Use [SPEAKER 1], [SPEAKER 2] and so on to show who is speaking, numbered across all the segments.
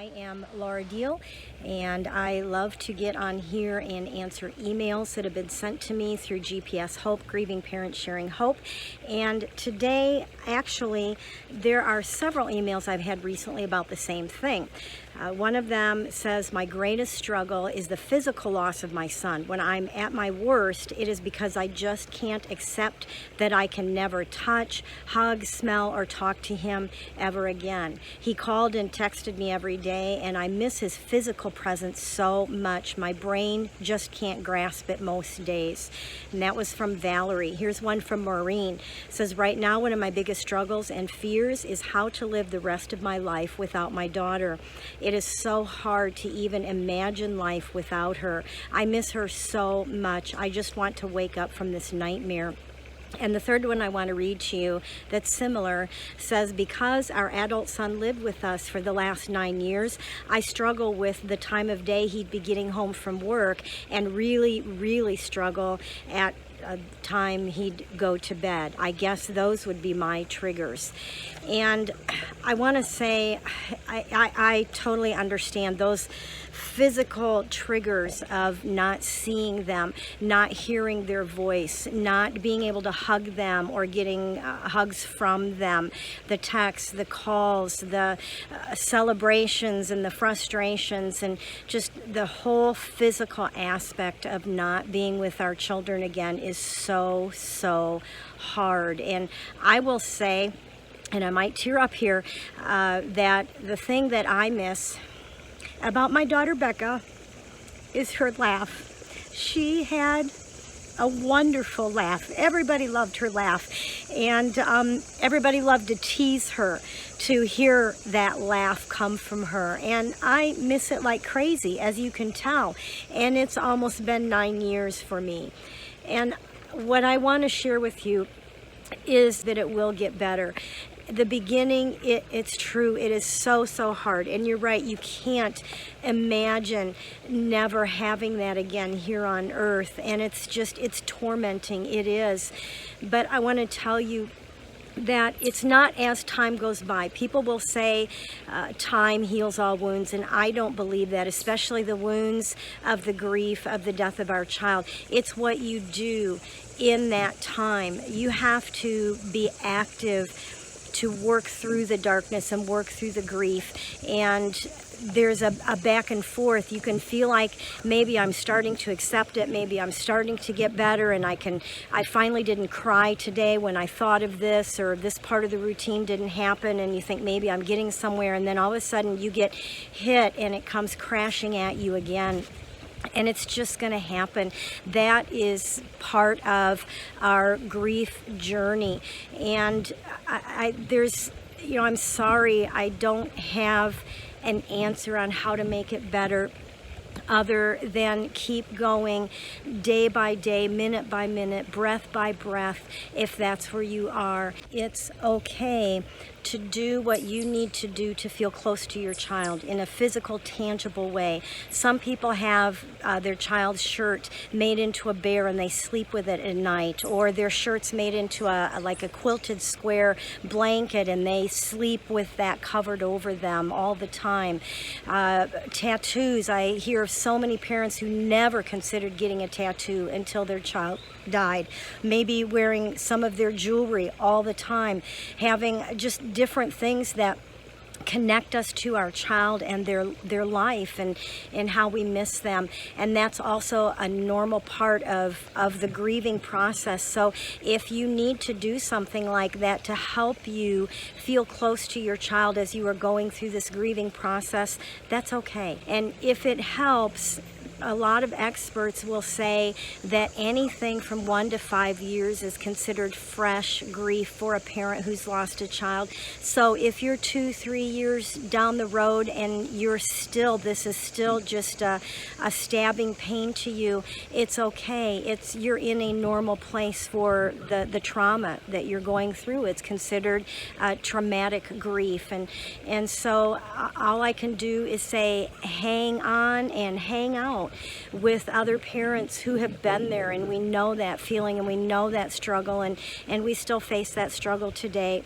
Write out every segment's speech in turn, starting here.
[SPEAKER 1] I am Laura Deal, and I love to get on here and answer emails that have been sent to me through GPS Hope, Grieving Parents Sharing Hope. And today, actually, there are several emails I've had recently about the same thing. One of them says, my greatest struggle is the physical loss of my son. When I'm at my worst, it is because I just can't accept that I can never touch, hug, smell, or talk to him ever again. He called and texted me every day, and I miss his physical presence so much. My brain just can't grasp it most days. And that was from Valerie. Here's one from Maureen. It says, right now, one of my biggest struggles and fears is how to live the rest of my life without my daughter. It is so hard to even imagine life without her. I miss her so much. I just want to wake up from this nightmare. And the third one I want to read to you that's similar says, because our adult son lived with us for the last 9 years, I struggle with the time of day he'd be getting home from work, and really struggle at a time he'd go to bed. I guess those would be my triggers. And I want to say I totally understand those physical triggers of not seeing them, not hearing their voice, not being able to hug them or getting hugs from them, the texts, the calls, the celebrations and the frustrations, and just the whole physical aspect of not being with our children again is so hard. And I will say, and I might tear up here, that the thing that I miss about my daughter Becca is her laugh. She had a wonderful laugh. Everybody loved her laugh, and everybody loved to tease her, to hear that laugh come from her. And I miss it like crazy, as you can tell. And it's almost been 9 years for me. And what I want to share with you is that it will get better. The beginning, it's true, it is so hard, and you're right, you can't imagine never having that again here on earth, and it's tormenting, it is. But I want to tell you that it's not as time goes by. People will say time heals all wounds, and I don't believe that, especially the wounds of the grief of the death of our child. It's what you do in that time. You have to be active to work through the darkness and work through the grief. And there's a back and forth. You can feel like maybe I'm starting to accept it, maybe I'm starting to get better, and I finally didn't cry today when I thought of this, or this part of the routine didn't happen, and you think maybe I'm getting somewhere, and then all of a sudden you get hit and it comes crashing at you again. And it's just going to happen. That is part of our grief journey. And I'm sorry, I don't have an answer on how to make it better, other than keep going day by day, minute by minute, breath by breath. If that's where you are, it's okay to do what you need to do to feel close to your child in a physical, tangible way. Some people have their child's shirt made into a bear and they sleep with it at night, or their shirt's made into like a quilted square blanket and they sleep with that covered over them all the time. Tattoos, I hear of so many parents who never considered getting a tattoo until their child died. Maybe wearing some of their jewelry all the time, having just different things that connect us to our child and their life and how we miss them. And that's also a normal part of the grieving process. So if you need to do something like that to help you feel close to your child as you are going through this grieving process, that's okay. And if it helps, a lot of experts will say that anything from 1 to 5 years is considered fresh grief for a parent who's lost a child. So if you're 2-3 years down the road and this is still just a stabbing pain to you, it's okay. You're in a normal place for the trauma that you're going through. It's considered traumatic grief. And so all I can do is say, hang on and hang out with other parents who have been there, and we know that feeling and we know that struggle, and we still face that struggle today.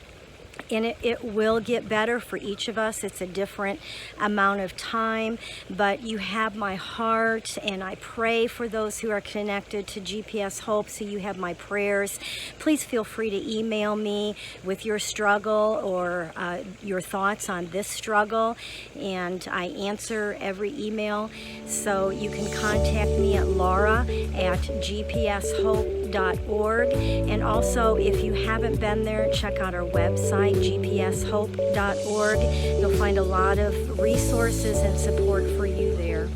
[SPEAKER 1] And it will get better for each of us. It's a different amount of time, but you have my heart, and I pray for those who are connected to GPS Hope, so you have my prayers. Please feel free to email me with your struggle or your thoughts on this struggle, and I answer every email. So you can contact me at laura@gpshope.org. And also, if you haven't been there, check out our website, gpshope.org. You'll find a lot of resources and support for you there.